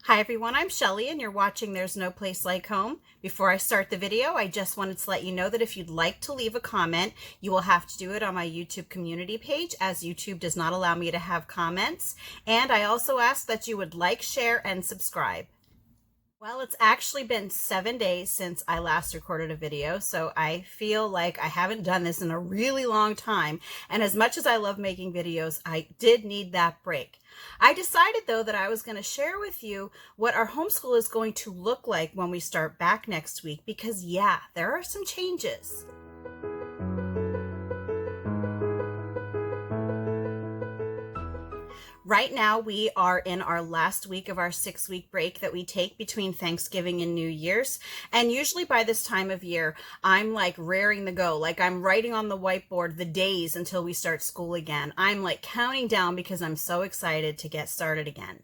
Hi everyone, I'm Shelly and you're watching There's No Place Like Home. Before I start the video, I just wanted to let you know that if you'd like to leave a comment, you will have to do it on my YouTube community page, as YouTube does not allow me to have comments. And I also ask that you would like, share, and subscribe. Well, it's actually been 7 days since I last recorded a video, so I feel like I haven't done this in a really long time. And as much as I love making videos, I did need that break. I decided, though, that I was going to share with you what our homeschool is going to look like when we start back next week, because, yeah, there are some changes. Right now, we are in our last week of our 6-week break that we take between Thanksgiving and New Year's. And usually by this time of year, I'm like raring to go. Like I'm writing on the whiteboard the days until we start school again. I'm like counting down because I'm so excited to get started again.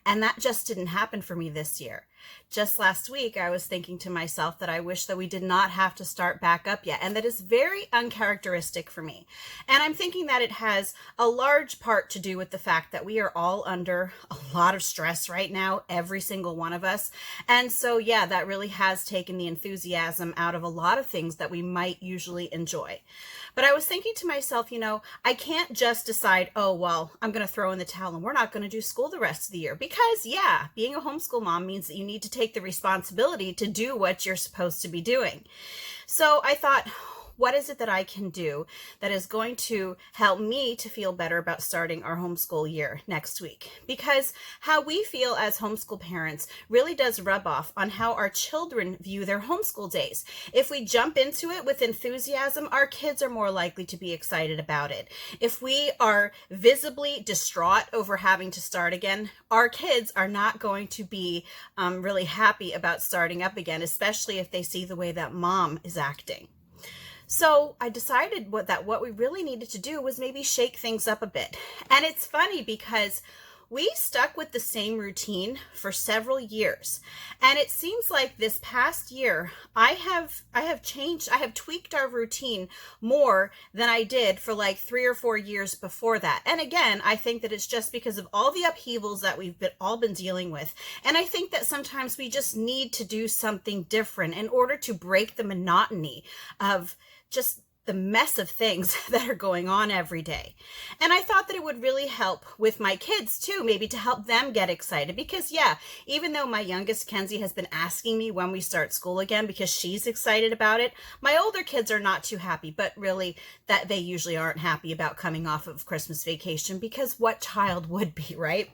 And that just didn't happen for me this year. Just last week, I was thinking to myself that I wish that we did not have to start back up yet. And that is very uncharacteristic for me. And I'm thinking that it has a large part to do with the fact that we are all under a lot of stress right now, every single one of us. And so, yeah, that really has taken the enthusiasm out of a lot of things that we might usually enjoy. But I was thinking to myself, I can't just decide, oh, well, I'm going to throw in the towel and we're not going to do school the rest of the year. Because, yeah, being a homeschool mom means that you need to take the responsibility to do what you're supposed to be doing. So I thought, what is it that I can do that is going to help me to feel better about starting our homeschool year next week? Because how we feel as homeschool parents really does rub off on how our children view their homeschool days. If we jump into it with enthusiasm, our kids are more likely to be excited about it. If we are visibly distraught over having to start again, our kids are not going to be really happy about starting up again, especially if they see the way that mom is acting. So I decided what we really needed to do was maybe shake things up a bit. And it's funny because we stuck with the same routine for several years. And it seems like this past year, I have tweaked our routine more than I did for like 3 or 4 years before that. And again, I think that it's just because of all the upheavals that we've all been dealing with. And I think that sometimes we just need to do something different in order to break the monotony of just the mess of things that are going on every day. And I thought that it would really help with my kids too, maybe to help them get excited. Because yeah, even though my youngest Kenzie has been asking me when we start school again because she's excited about it, my older kids are not too happy, but really that they usually aren't happy about coming off of Christmas vacation, because what child would be, right?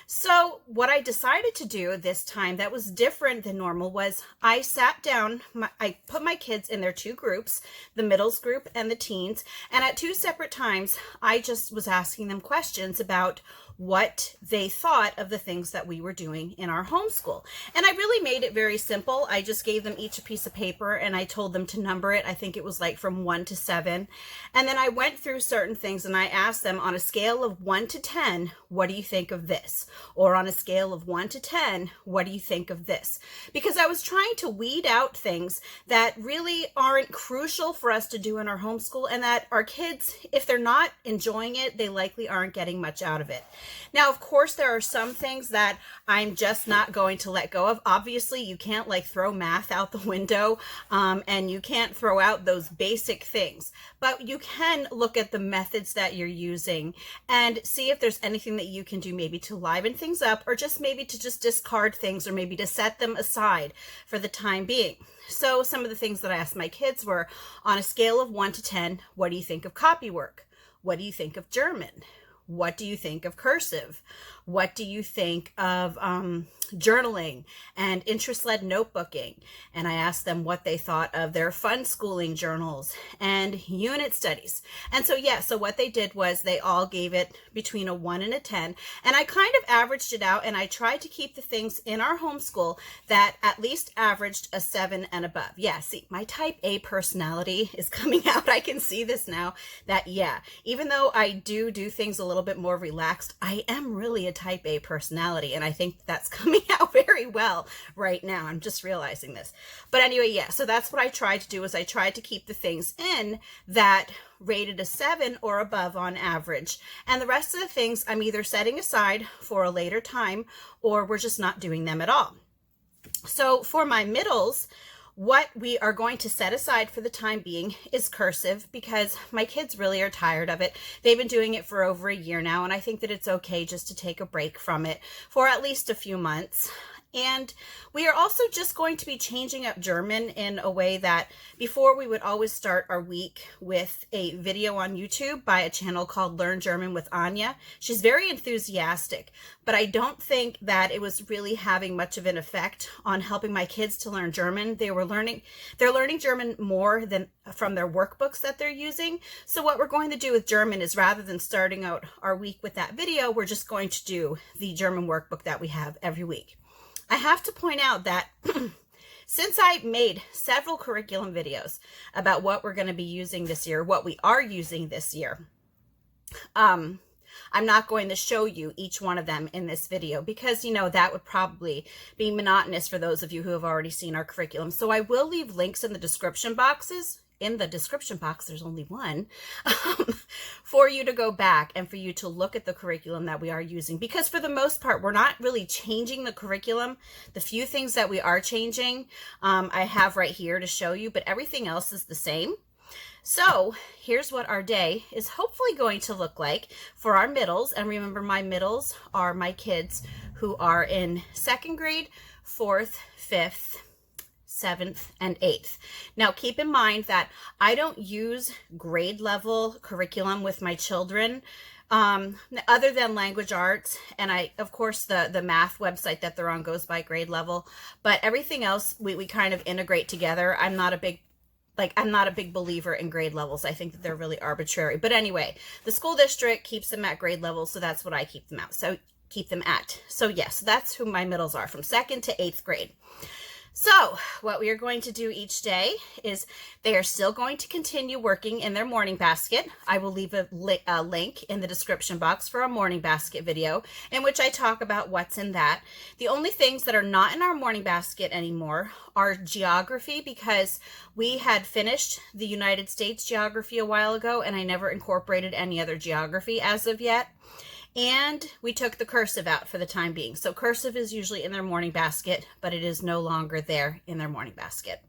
So what I decided to do this time that was different than normal was I sat down, I put my kids in their 2 groups, the middles group and the teens, and at 2 separate times, I just was asking them questions about what they thought of the things that we were doing in our homeschool. And I really made it very simple. I just gave them each a piece of paper and I told them to number it. I think it was like from 1 to 7. And then I went through certain things and I asked them, on a scale of 1 to 10, what do you think of this? Or on a scale of 1 to 10, what do you think of this? Because I was trying to weed out things that really aren't crucial for us to do in our homeschool, and that our kids, if they're not enjoying it, they likely aren't getting much out of it. Now, of course, there are some things that I'm just not going to let go of. Obviously, you can't like throw math out the window and you can't throw out those basic things, but you can look at the methods that you're using and see if there's anything that you can do maybe to liven things up, or just maybe to just discard things, or maybe to set them aside for the time being. So some of the things that I asked my kids were, on a scale of 1 to 10, what do you think of copywork? What do you think of German? What do you think of cursive? What do you think of journaling and interest-led notebooking? And I asked them what they thought of their fun schooling journals and unit studies. And so, yeah, so what they did was they all gave it between a 1 and a 10. And I kind of averaged it out, and I tried to keep the things in our homeschool that at least averaged a 7 and above. Yeah, see, my type A personality is coming out. I can see this now, that, yeah, even though I do things a little bit more relaxed, I am really a type A personality, and I think that's coming out very well right now. I'm just realizing this. But anyway, yeah, so that's what I tried to do, is I tried to keep the things in that rated a 7 or above on average. And the rest of the things I'm either setting aside for a later time, or we're just not doing them at all. So for my middles, what we are going to set aside for the time being is cursive, because my kids really are tired of it. They've been doing it for over a year now, and I think that it's okay just to take a break from it for at least a few months. And we are also just going to be changing up German in a way that before we would always start our week with a video on YouTube by a channel called Learn German with Anya. She's very enthusiastic, but I don't think that it was really having much of an effect on helping my kids to learn German. They're learning German more than from their workbooks that they're using. So what we're going to do with German is, rather than starting out our week with that video, we're just going to do the German workbook that we have every week. I have to point out that since I made several curriculum videos about what we're going to be using this year, what we are using this year, I'm not going to show you each one of them in this video, because, you know, that would probably be monotonous for those of you who have already seen our curriculum. So I will leave links in the description boxes. In the description box, there's only one, for you to go back and for you to look at the curriculum that we are using. Because for the most part, we're not really changing the curriculum. The few things that we are changing, I have right here to show you, but everything else is the same. So here's what our day is hopefully going to look like for our middles. And remember, my middles are my kids who are in 2nd grade, 4th, 5th, 7th, and 8th. Now, keep in mind that I don't use grade level curriculum with my children, other than language arts. And of course, the math website that they're on goes by grade level, but everything else we kind of integrate together. I'm not a big believer in grade levels. I think that they're really arbitrary. But anyway, the school district keeps them at grade level, so that's what I keep them at. So yes, that's who my middles are, from 2nd to 8th grade. So what we are going to do each day is they are still going to continue working in their morning basket. I will leave a link in the description box for a morning basket video in which I talk about what's in that. The only things that are not in our morning basket anymore are geography, because we had finished the United States geography a while ago and I never incorporated any other geography as of yet. And we took the cursive out for the time being. So cursive is usually in their morning basket, but it is no longer there in their morning basket.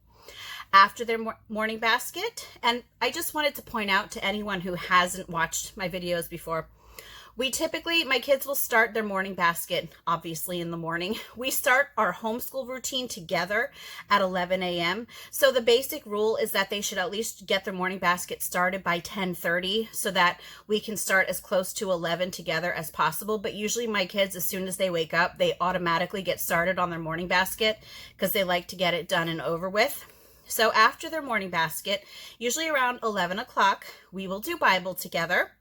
After their morning basket, and I just wanted to point out to anyone who hasn't watched my videos before, my kids will start their morning basket, obviously, in the morning. We start our homeschool routine together at 11 a.m. So the basic rule is that they should at least get their morning basket started by 10:30 so that we can start as close to 11 together as possible. But usually my kids, as soon as they wake up, they automatically get started on their morning basket because they like to get it done and over with. So after their morning basket, usually around 11 o'clock, we will do Bible together.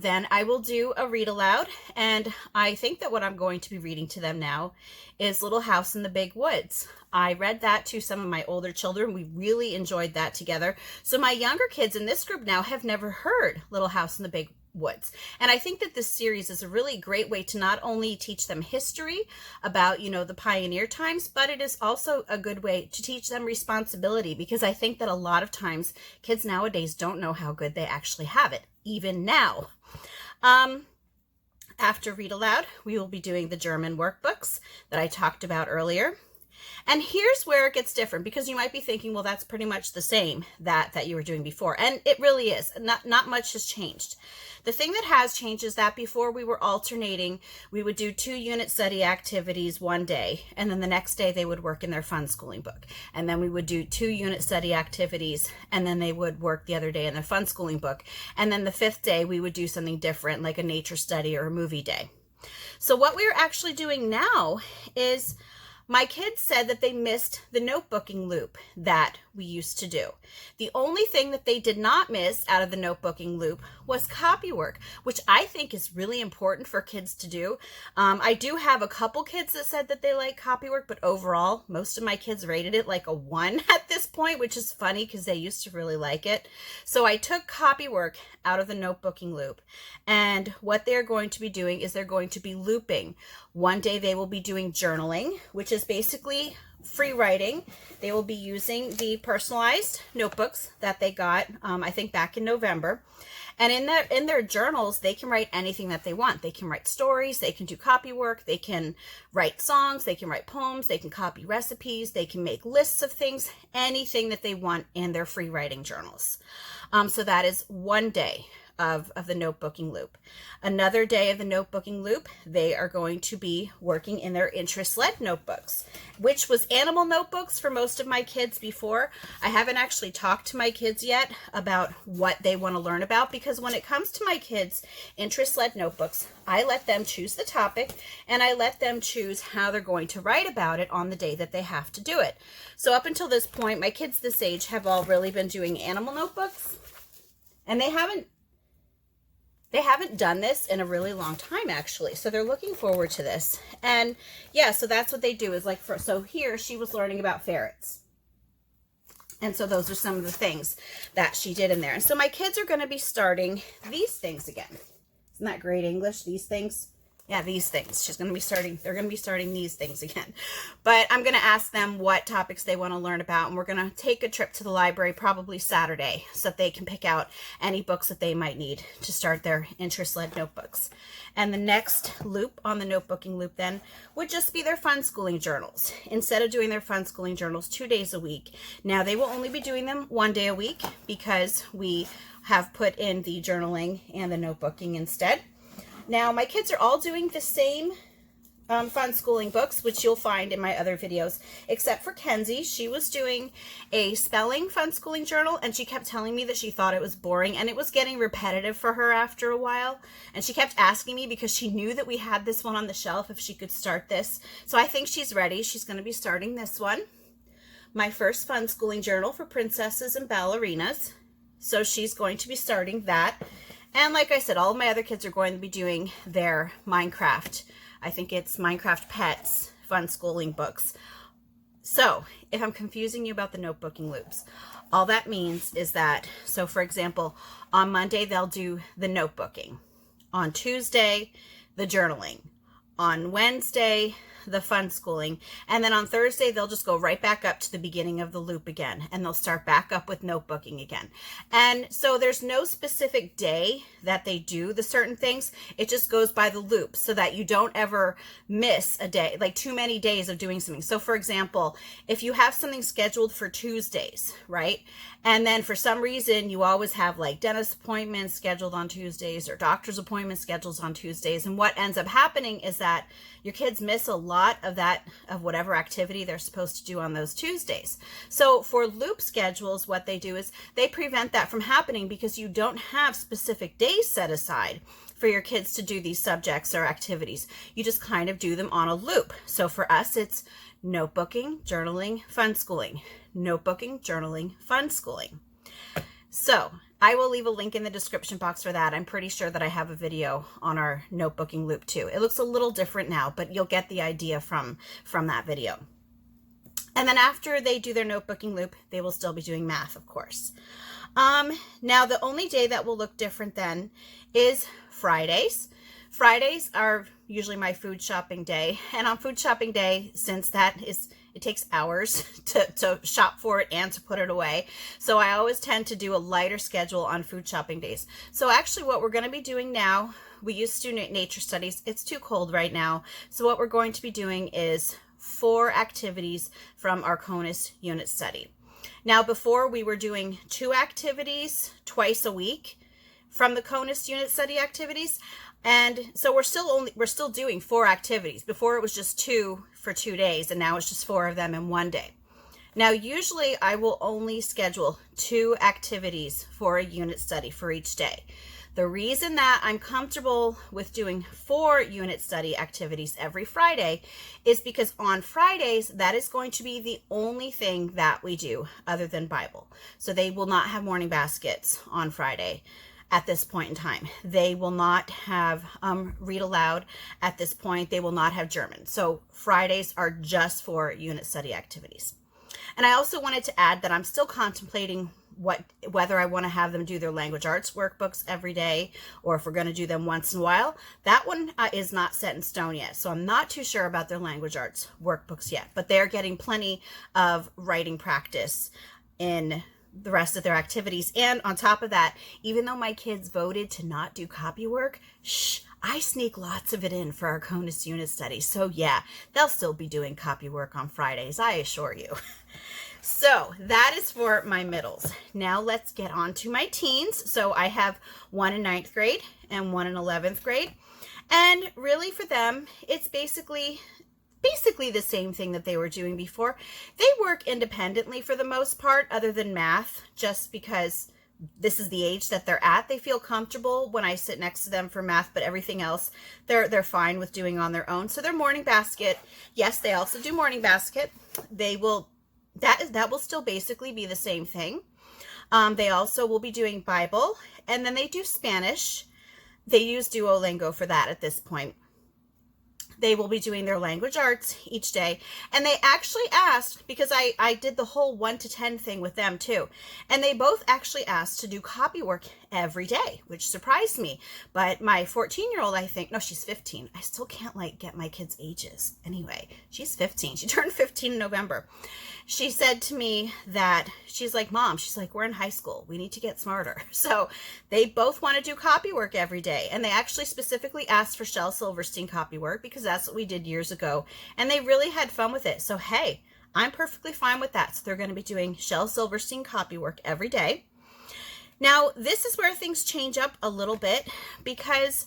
Then I will do a read aloud, and I think that what I'm going to be reading to them now is Little House in the Big Woods. I read that to some of my older children. We really enjoyed that together. So my younger kids in this group now have never heard Little House in the Big Woods. And I think that this series is a really great way to not only teach them history about, the pioneer times, but it is also a good way to teach them responsibility, because I think that a lot of times kids nowadays don't know how good they actually have it, even now. After read aloud, we will be doing the German workbooks that I talked about earlier. And here's where it gets different, because you might be thinking, well, that's pretty much the same that you were doing before. And it really is. Not much has changed. The thing that has changed is that before we were alternating. We would do 2 unit study activities one day, and then the next day they would work in their fun schooling book. And then we would do 2 unit study activities, and then they would work the other day in their fun schooling book. And then the 5th day we would do something different, like a nature study or a movie day. So what we're actually doing now is My kids said that they missed the notebooking loop that we used to do. The only thing that they did not miss out of the notebooking loop was copywork, which I think is really important for kids to do. I do have a couple kids that said that they like copywork, but overall, most of my kids rated it like a 1 at this point, which is funny because they used to really like it. So I took copywork out of the notebooking loop. And what they're going to be doing is they're going to be looping. One day they will be doing journaling, which is basically free writing. They will be using the personalized notebooks that they got, I think back in November. And in their journals, they can write anything that they want. They can write stories, they can do copywork, they can write songs, they can write poems, they can copy recipes, they can make lists of things, anything that they want in their free writing journals. So that is one day of the notebooking loop. Another day of the notebooking loop, they are going to be working in their interest-led notebooks, which was animal notebooks for most of my kids before. I haven't actually talked to my kids yet about what they want to learn about, because when it comes to my kids' interest-led notebooks, I let them choose the topic and I let them choose how they're going to write about it on the day that they have to do it. So up until this point, my kids this age have all really been doing animal notebooks, and they haven't done this in a really long time, actually. So they're looking forward to this. And yeah, so that's what they do is like, so here she was learning about ferrets. And so those are some of the things that she did in there. And so my kids are going to be starting these things again. Isn't that great English? These things. Yeah, these things. They're going to be starting these things again. But I'm going to ask them what topics they want to learn about. And we're going to take a trip to the library probably Saturday so that they can pick out any books that they might need to start their interest-led notebooks. And the next loop on the notebooking loop then would just be their fun schooling journals. Instead of doing their fun schooling journals 2 days a week, now they will only be doing them 1 day a week because we have put in the journaling and the notebooking instead. Now, my kids are all doing the same fun schooling books, which you'll find in my other videos, except for Kenzie. She was doing a spelling fun schooling journal, and she kept telling me that she thought it was boring, and it was getting repetitive for her after a while. And she kept asking me, because she knew that we had this one on the shelf, if she could start this. So I think she's ready. She's going to be starting this one. My first fun schooling journal for princesses and ballerinas. So she's going to be starting that. And like I said, all of my other kids are going to be doing their Minecraft. I think it's Minecraft Pets fun schooling books. So if I'm confusing you about the notebooking loops, all that means is that, so for example, on Monday, they'll do the notebooking. On Tuesday, the journaling. On Wednesday, the fun schooling. And then on Thursday, they'll just go right back up to the beginning of the loop again, and they'll start back up with notebooking again. And so there's no specific day that they do the certain things. It just goes by the loop so that you don't ever miss a day, like too many days of doing something. So for example, if you have something scheduled for Tuesdays, right? And then for some reason you always have like dentist appointments scheduled on Tuesdays or doctor's appointments scheduled on Tuesdays. And what ends up happening is that your kids miss a lot of whatever activity they're supposed to do on those Tuesdays. So for loop schedules, what they do is they prevent that from happening, because you don't have specific days set aside for your kids to do these subjects or activities. You just kind of do them on a loop. So for us, it's notebooking, journaling, fun schooling. Notebooking, journaling, fun schooling. So I will leave a link in the description box for that. I'm pretty sure that I have a video on our notebooking loop too. It looks a little different now, but you'll get the idea from that video. And then after they do their notebooking loop, they will still be doing math, of course. Now the only day that will look different then is Fridays. Fridays are usually my food shopping day. And on food shopping day, since it takes hours to shop for it and to put it away. So I always tend to do a lighter schedule on food shopping days. So actually what we're going to be doing now, we used to do nature studies. It's too cold right now. So what we're going to be doing is 4 activities from our CONUS unit study. Now before, we were doing 2 activities twice a week from the CONUS unit study activities. And so we're still doing 4 activities. Before it was just 2 for 2 days, and now it's just 4 of them in 1 day. Now usually I will only schedule 2 activities for a unit study for each day. The reason that I'm comfortable with doing 4 unit study activities every Friday is because on Fridays, that is going to be the only thing that we do other than Bible. So they will not have morning baskets on Friday at this point in time. They will not have read aloud at this point. They will not have German. So Fridays are just for unit study activities. And I also wanted to add that I'm still contemplating whether I want to have them do their language arts workbooks every day, or if we're going to do them once in a while. That one is not set in stone yet, so I'm not too sure about their language arts workbooks yet, but they're getting plenty of writing practice in the rest of their activities. And on top of that, even though my kids voted to not do copy work, I sneak lots of it in for our CONUS unit study. So yeah, they'll still be doing copy work on Fridays, I assure you. So that is for my middles. Now let's get on to my teens. So I have one in 9th grade and one in 11th grade. And really for them, it's basically the same thing that they were doing before. They work independently for the most part, other than math, just because this is the age that they're at. They feel comfortable when I sit next to them for math, but everything else they're fine with doing on their own. So their morning basket, yes, they also do morning basket. That will still basically be the same thing. They also will be doing Bible, and then they do Spanish. They use Duolingo for that at this point. They will be doing their language arts each day. And they actually asked, because I did the whole 1 to 10 thing with them too. And they both actually asked to do copy work every day, which surprised me. But my 14-year-old, I think, no, she's 15. I still can't get my kids' ages. Anyway, she's 15. She turned 15 in November. She said to me that she's like, Mom, she's like, we're in high school. We need to get smarter. So they both want to do copy work every day. And they actually specifically asked for Shel Silverstein copy work because that's what we did years ago. And they really had fun with it. So, hey, I'm perfectly fine with that. So they're going to be doing Shel Silverstein copy work every day. Now, this is where things change up a little bit because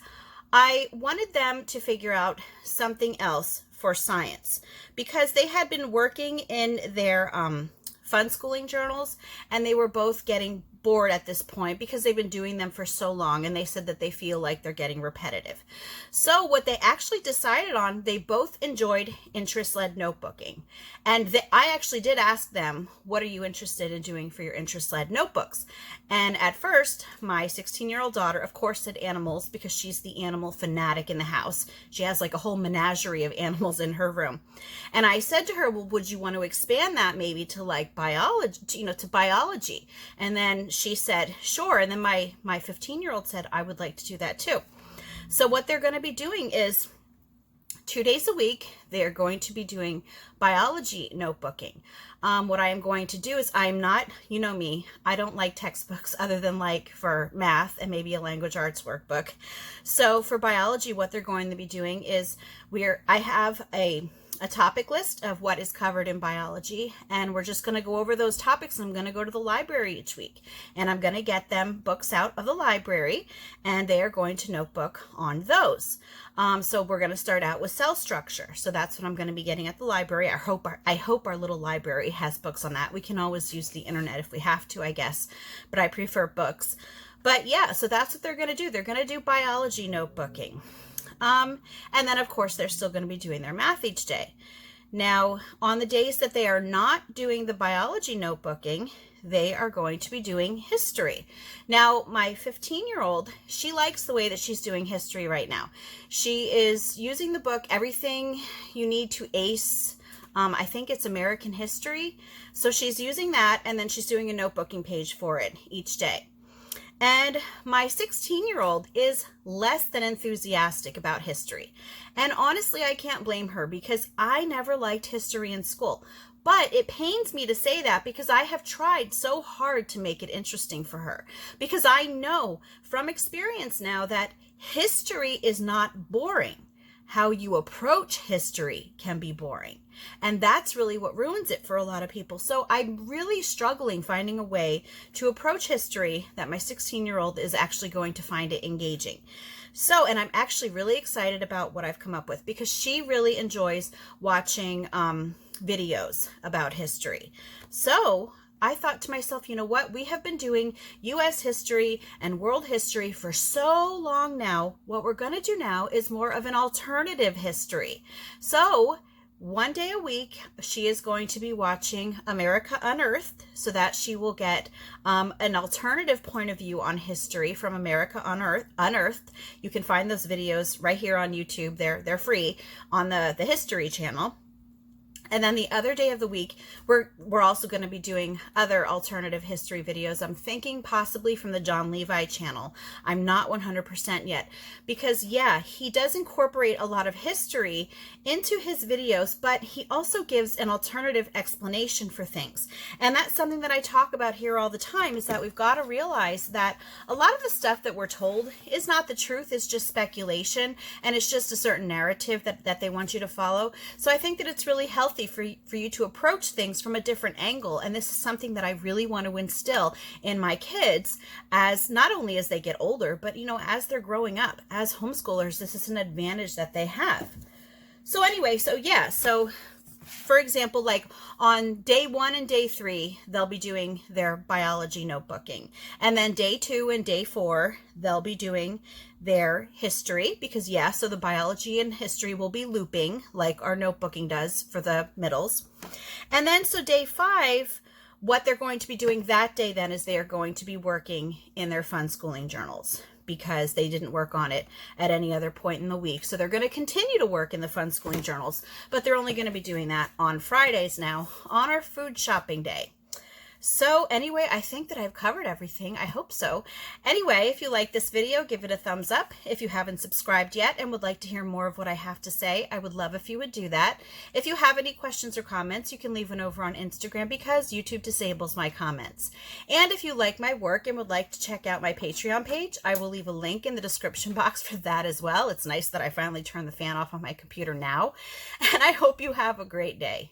I wanted them to figure out something else for science because they had been working in their fun schooling journals and they were both getting bored at this point because they've been doing them for so long, and they said that they feel like they're getting repetitive. So what they actually decided on, they both enjoyed interest-led notebooking. And I actually did ask them, what are you interested in doing for your interest-led notebooks? And at first, my 16-year-old daughter, of course, said animals because she's the animal fanatic in the house. She has like a whole menagerie of animals in her room. And I said to her, well, would you want to expand that maybe to like biology, to biology? And then she said, sure. And then my 15-year-old said, I would like to do that too. So what they're going to be doing is 2 days a week, they're going to be doing biology notebooking. What I am going to do is I'm not, you know me, I don't like textbooks other than like for math and maybe a language arts workbook. So for biology, what they're going to be doing is I have a topic list of what is covered in biology, and we're just going to go over those topics. I'm going to go to the library each week, and I'm going to get them books out of the library, and they are going to notebook on those. So we're going to start out with cell structure. So that's what I'm going to be getting at the library. I hope our little library has books on that. We can always use the internet if we have to, I guess, but I prefer books. But yeah, so that's what they're going to do. They're going to do biology notebooking. And then, of course, they're still going to be doing their math each day. Now, on the days that they are not doing the biology notebooking, they are going to be doing history. Now, my 15-year-old, she likes the way that she's doing history right now. She is using the book, Everything You Need to Ace. I think it's American History. So she's using that, and then she's doing a notebooking page for it each day. And my 16-year-old is less than enthusiastic about history. And honestly, I can't blame her because I never liked history in school. But it pains me to say that because I have tried so hard to make it interesting for her. Because I know from experience now that history is not boring. How you approach history can be boring. And that's really what ruins it for a lot of people. So I'm really struggling finding a way to approach history that my 16-year-old is actually going to find it engaging. So, and I'm actually really excited about what I've come up with because she really enjoys watching videos about history. So I thought to myself, you know what? We have been doing US history and world history for so long now. What we're going to do now is more of an alternative history. So one day a week, she is going to be watching America Unearthed so that she will get an alternative point of view on history from America Unearthed. You can find those videos right here on YouTube. They're free on the History channel. And then the other day of the week, we're also going to be doing other alternative history videos. I'm thinking possibly from the John Levi channel. I'm not 100% yet because, yeah, he does incorporate a lot of history into his videos, but he also gives an alternative explanation for things. And that's something that I talk about here all the time, is that we've got to realize that a lot of the stuff that we're told is not the truth. It's just speculation, and it's just a certain narrative that they want you to follow. So I think that it's really healthy for you to approach things from a different angle. And this is something that I really want to instill in my kids, as not only as they get older, but, you know, as they're growing up. As homeschoolers, this is an advantage that they have. So anyway, so for example, like on day 1 and day 3, they'll be doing their biology notebooking. And then day 2 and day 4, they'll be doing their history, because so the biology and history will be looping like our notebooking does for the middles. And then so day 5, what they're going to be doing that day then is they are going to be working in their fun schooling journals, because they didn't work on it at any other point in the week. So they're going to continue to work in the fun schooling journals, but they're only going to be doing that on Fridays now, on our food shopping day. So anyway, I think that I've covered everything. I hope so. Anyway, if you like this video, give it a thumbs up. If you haven't subscribed yet and would like to hear more of what I have to say, I would love if you would do that. If you have any questions or comments, you can leave one over on Instagram, because YouTube disables my comments. And if you like my work and would like to check out my Patreon page, I will leave a link in the description box for that as well. It's nice that I finally turned the fan off on my computer now. And I hope you have a great day.